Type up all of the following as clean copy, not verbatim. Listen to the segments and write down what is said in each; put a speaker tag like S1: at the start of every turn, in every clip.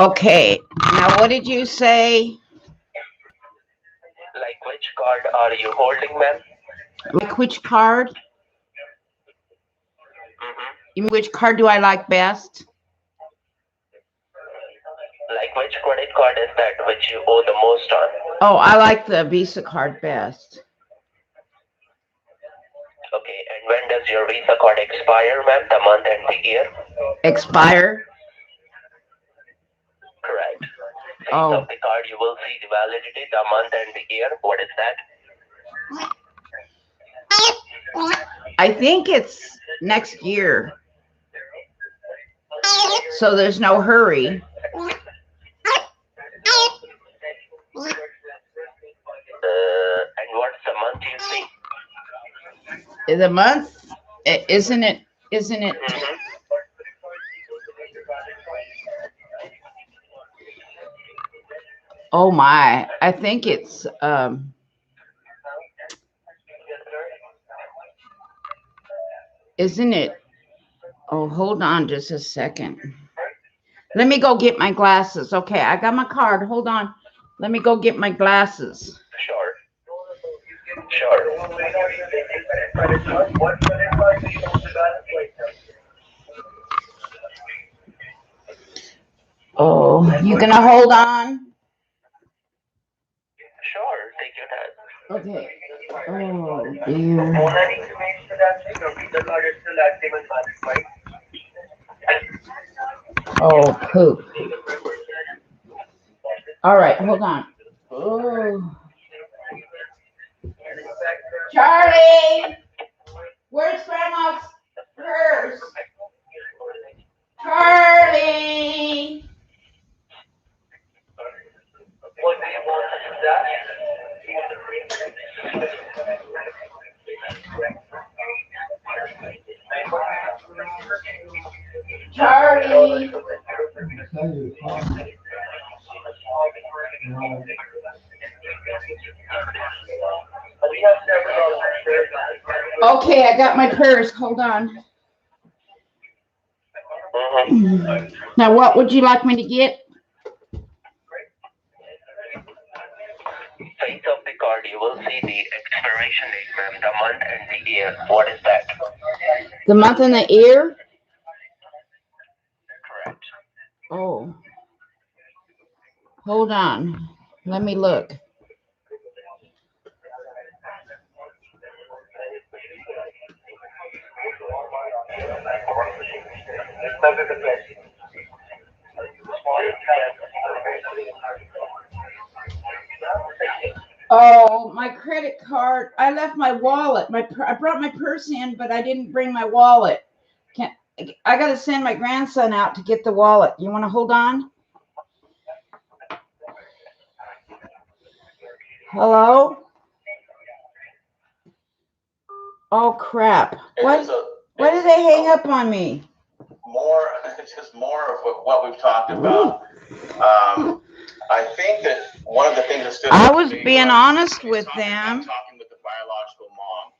S1: Okay. Now, what did you say?
S2: Like which card are you holding, ma'am?
S1: Like which card?
S2: Mm-hmm.
S1: You mean which card do I like best?
S2: Like which credit card is that which you owe the most on?
S1: Oh, I like the Visa card best.
S2: Okay, and when does your Visa card expire, ma'am? The month and the year?
S1: Expire?
S2: Correct. Face
S1: Oh,
S2: of the card, you will see the validity, the month and the year. What is that?
S1: I think it's next year. So there's no hurry.
S2: And what's the month you see?
S1: The month? Isn't it? Isn't it?
S2: Mm-hmm.
S1: Oh my! I think it's Isn't it? Oh, hold on just a second. Let me go get my glasses. Okay, I got my card. Hold on. Let me go get my glasses.
S2: Sure. Sure.
S1: Oh, you gonna hold on?
S2: Sure, take your time.
S1: Okay. Oh, dear. Oh, poop. All right, hold on. Oh. Charlie! Where's Grandma's purse? Charlie! Charlie! Okay, I got my purse. Hold on.
S2: Mm-hmm.
S1: Now, what would you like me to get?
S2: Face of the card, you will see the expiration date, ma'am, the month and the year. What is that?
S1: The month and the year?
S2: Correct.
S1: Oh. Hold on. Let me look. Oh, my credit card. I left my wallet. I brought my purse in, but I didn't bring my wallet. I got to send my grandson out to get the wallet. You want to hold on? Hello? Oh, crap. What did they hang up on me?
S3: Just more of what we've talked about. I think that one of the things that stood
S1: I was being honest with them.
S3: Talking with the biological mom.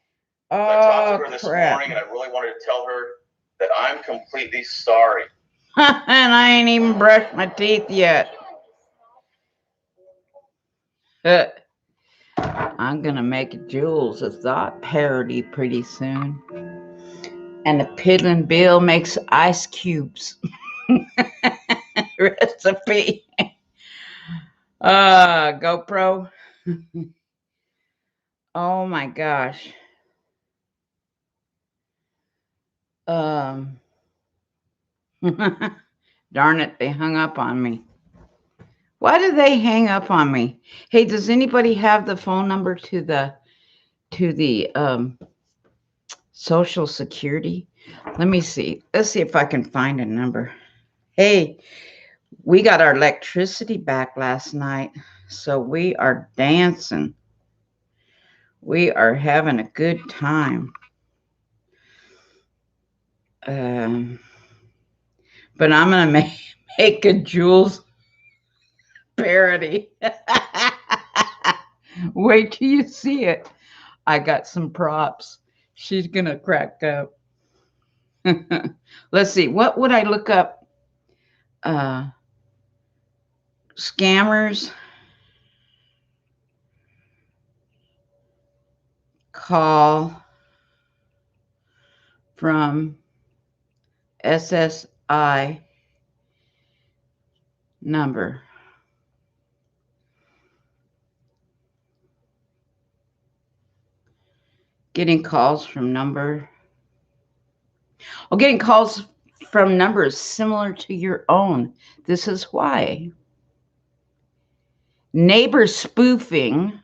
S1: Oh,
S3: I talked to her this
S1: crap.
S3: morning, and I really wanted to tell her that I'm completely sorry.
S1: And I ain't even brushed my teeth yet. I'm going to make a Jules a Thought parody pretty soon. And the Piddling Bill makes ice cubes. Recipe. GoPro. Oh my gosh. Darn it, they hung up on me. Why did they hang up on me? Hey, does anybody have the phone number to the Social Security? Let me see. Let's see if I can find a number. Hey, we got our electricity back last night, so we are dancing. We are having a good time. But I'm gonna make a Jules parody. Wait till you see it. I got some props. She's gonna crack up. Let's see. What would I look up? Scammers call from SSI number. Getting calls from getting calls from numbers similar to your own. This is why. Neighbor spoofing.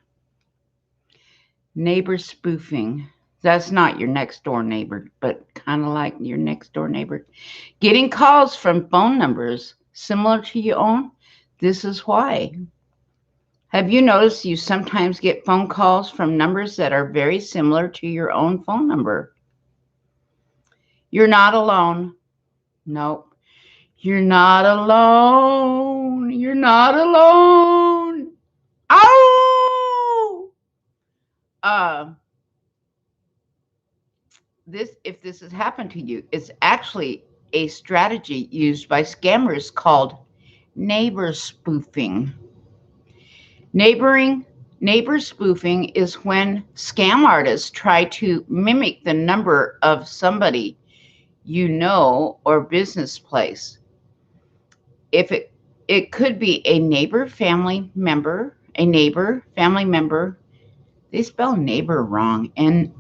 S1: Neighbor spoofing. That's not your next door neighbor, but kind of like your next door neighbor. Getting calls from phone numbers similar to your own. This is why. Have you noticed you sometimes get phone calls from numbers that are very similar to your own phone number? You're not alone. Nope. You're not alone. You're not alone. Oh! If this has happened to you, it's actually a strategy used by scammers called neighbor spoofing. Neighbor spoofing is when scam artists try to mimic the number of somebody you know or business place. If it could be a neighbor, family member, They spell neighbor wrong. Neighbor.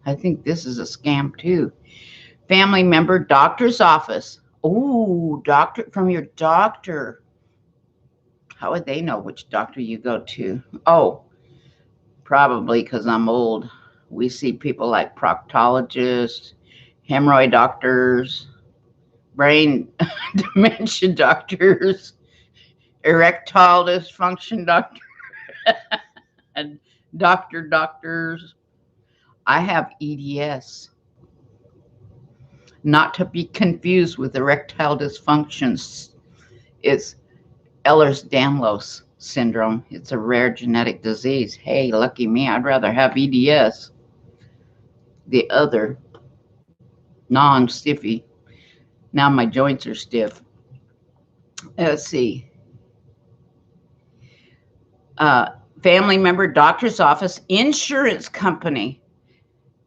S1: I think this is a scam too. Family member, doctor's office. Oh, doctor, from your doctor. How would they know which doctor you go to? Oh, probably because I'm old. We see people like proctologists, hemorrhoid doctors, brain dementia doctors, erectile dysfunction doctor, and doctors. I have EDS, not to be confused with erectile dysfunctions. It's Ehlers-Danlos syndrome. It's a rare genetic disease. Hey, lucky me, I'd rather have EDS. The other, non-stiffy. Now my joints are stiff. Let's see. Family member, doctor's office, insurance company,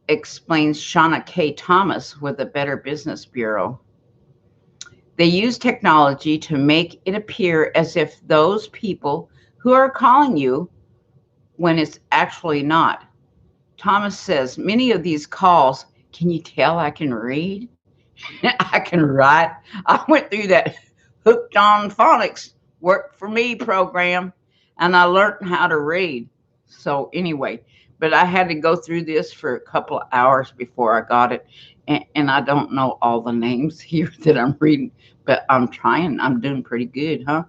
S1: explains Shauna K. Thomas with the Better Business Bureau. They use technology to make it appear as if those people who are calling you when it's actually not. Thomas says, many of these calls, can you tell I can read? I can write. I went through that Hooked on Phonics Work for Me program, and I learned how to read. So anyway, but I had to go through this for a couple of hours before I got it. And I don't know all the names here that I'm reading, but I'm trying. I'm doing pretty good, huh?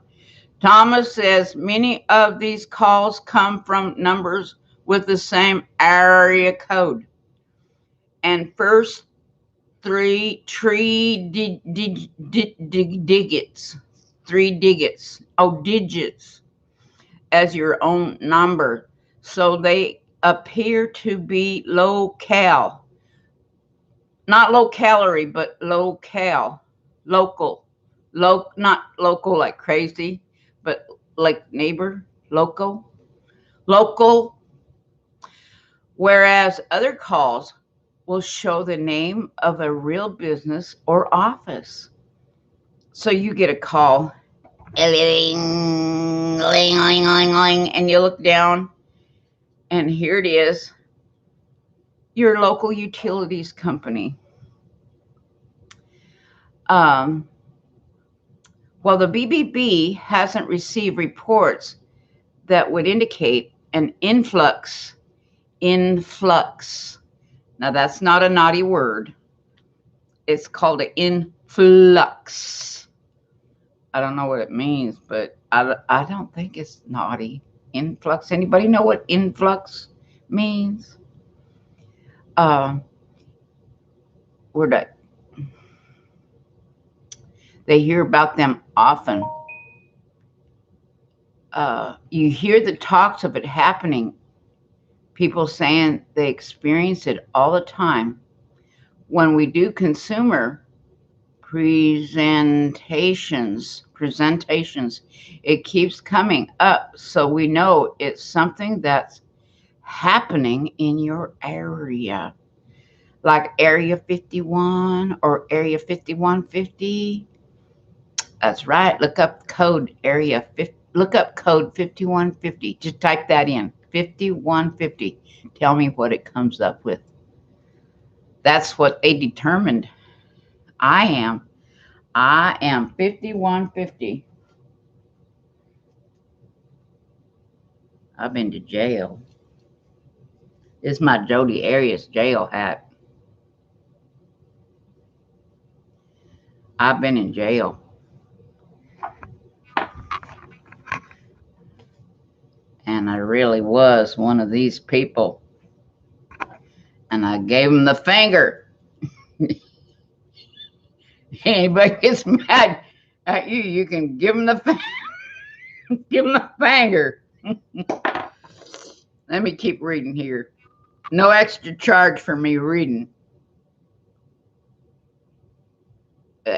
S1: Thomas says many of these calls come from numbers with the same area code. And first three digits as your own number. So they appear to be local. Not low calorie, but local. Not local like crazy, but like neighbor, local. Whereas other calls will show the name of a real business or office. So you get a call, and you look down, and here it is, your local utilities company. Well, the BBB hasn't received reports that would indicate an influx. Now, that's not a naughty word. It's called an influx. I don't know what it means, but I don't think it's naughty. Influx. Anybody know what influx means? They hear about them often. You hear the talks of it happening. People saying they experience it all the time. When we do consumer presentations. It keeps coming up, so we know it's something that's happening in your area, like Area 51 or Area 5150. That's right. Look up code area 50, look up code 5150. Just type that in, 5150. Tell me what it comes up with. That's what they determined. I am 5150. I've been to jail. This is my Jody Arias jail hat. I've been in jail. And I really was one of these people. And I gave him the finger. Anybody gets mad at you, you can give him the give him the finger. Let me keep reading here. No extra charge for me reading.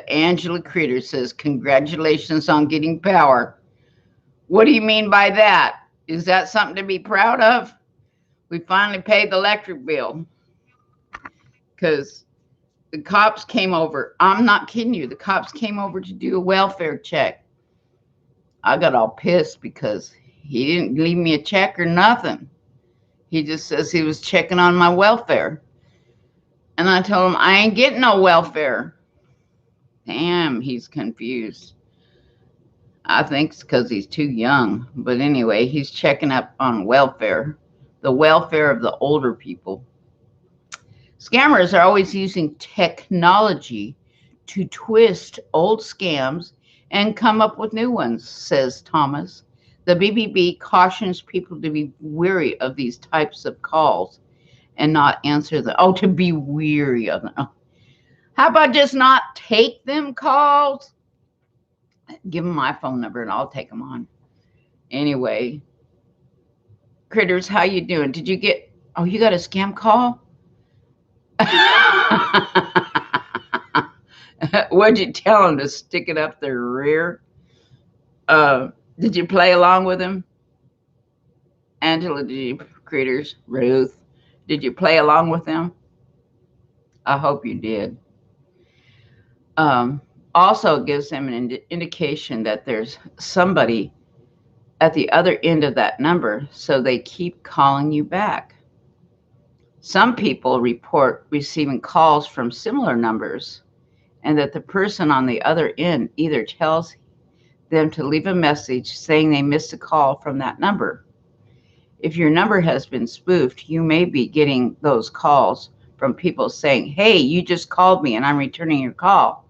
S1: Angela Critter says, congratulations on getting power. What do you mean by that? Is that something to be proud of? We finally paid the electric bill because the cops came over. I'm not kidding you. The cops came over to do a welfare check. I got all pissed because he didn't leave me a check or nothing. He just says he was checking on my welfare. And I told him, I ain't getting no welfare. Damn, he's confused. I think it's because he's too young. But anyway, he's checking up on welfare, the welfare of the older people. Scammers are always using technology to twist old scams and come up with new ones, says Thomas. The BBB cautions people to be wary of these types of calls and not answer them. Oh, to be weary of them. How about just not take them calls? Give them my phone number and I'll take them on. Anyway, Critters, how you doing? Did you get, oh, you got a scam call? What'd you tell them, to stick it up their rear? Did you play along with him? Angela, did you, Critters? Ruth, did you play along with them? I hope you did. Also gives them an indication that there's somebody at the other end of that number, so they keep calling you back. Some people report receiving calls from similar numbers, and that the person on the other end either tells them to leave a message saying they missed a call from that number. If your number has been spoofed, you may be getting those calls from people saying, hey, you just called me and I'm returning your call.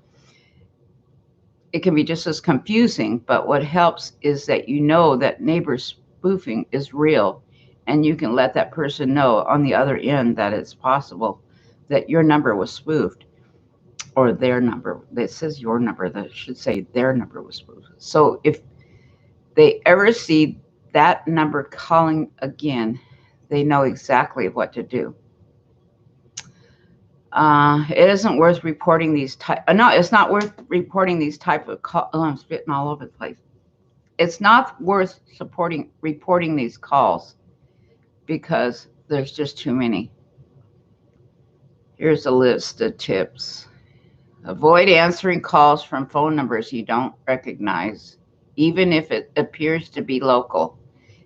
S1: It can be just as confusing, but what helps is that you know that neighbor spoofing is real, and you can let that person know on the other end that it's possible that your number was spoofed, or their number. It says your number, that should say their number was spoofed. So if they ever see that number calling again, they know exactly what to do. It isn't worth reporting these type. No, it's not worth reporting these type of calls. Oh, I'm spitting all over the place. It's not worth reporting these calls because there's just too many. Here's a list of tips. Avoid answering calls from phone numbers you don't recognize, even if it appears to be local.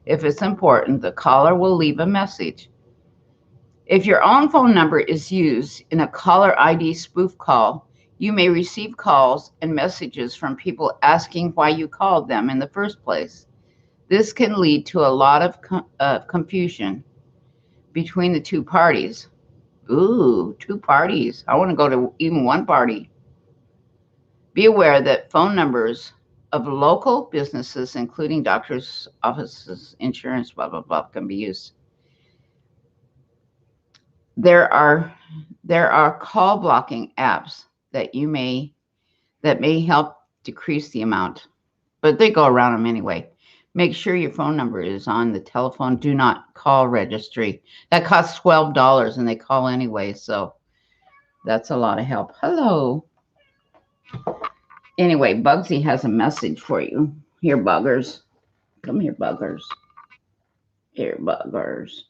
S1: If it's important, the caller will leave a message. If your own phone number is used in a caller ID spoof call, you may receive calls and messages from people asking why you called them in the first place. This can lead to a lot of confusion between the two parties. Ooh, two parties. I want to go to even one party. Be aware that phone numbers of local businesses, including doctors' offices, insurance, blah, blah, blah, can be used. There are call blocking apps that may help decrease the amount, but they go around them anyway. Make sure your phone number is on the telephone do not call registry. That costs $12 and they call anyway, so that's a lot of help. Hello. Anyway, Bugsy has a message for you. Here, buggers. Come here, buggers. Here, buggers.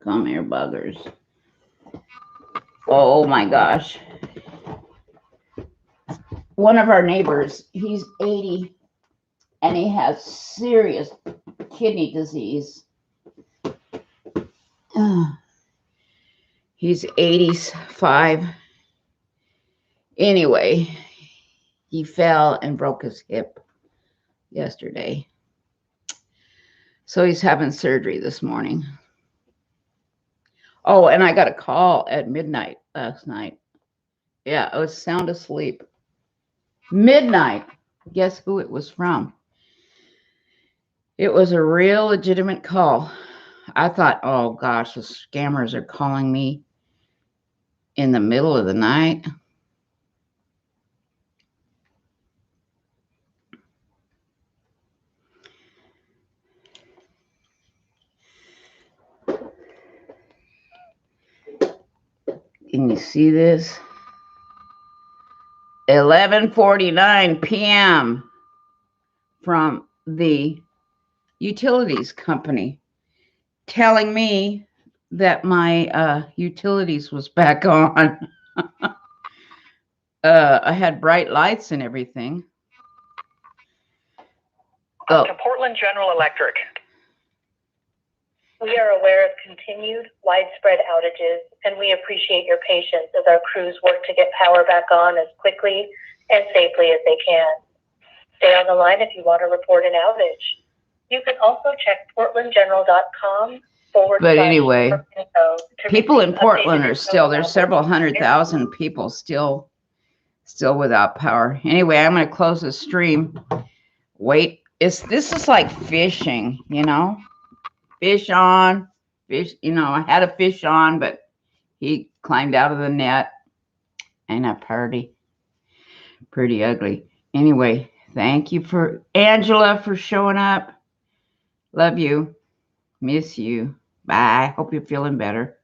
S1: Come here, buggers. Oh my gosh. One of our neighbors, he's 80 and he has serious kidney disease. He's 85. Anyway, he fell and broke his hip yesterday. So he's having surgery this morning. Oh, and I got a call at midnight last night. Yeah, I was sound asleep. Midnight. Guess who it was from? It was a real legitimate call. I thought, oh gosh, the scammers are calling me in the middle of the night. Can you see this? 11:49 p.m. from the utilities company telling me that my utilities was back on. I had bright lights and everything.
S2: To Portland General Electric.
S4: We are aware of continued widespread outages, and we appreciate your patience as our crews work to get power back on as quickly and safely as they can. Stay on the line if you want to report an outage. You can also check portlandgeneral.com
S1: But anyway,
S4: /info
S1: people in
S4: receive
S1: Portland
S4: updated
S1: are still, there's
S4: info
S1: several
S4: about
S1: 100,000 people still without power. Anyway, I'm going to close the stream. Wait, this is like fishing, you know? Fish on, fish, you know, I had a fish on, but he climbed out of the net. Ain't that pretty ugly. Anyway, thank you for Angela for showing up. Love you. Miss you. Bye. Hope you're feeling better.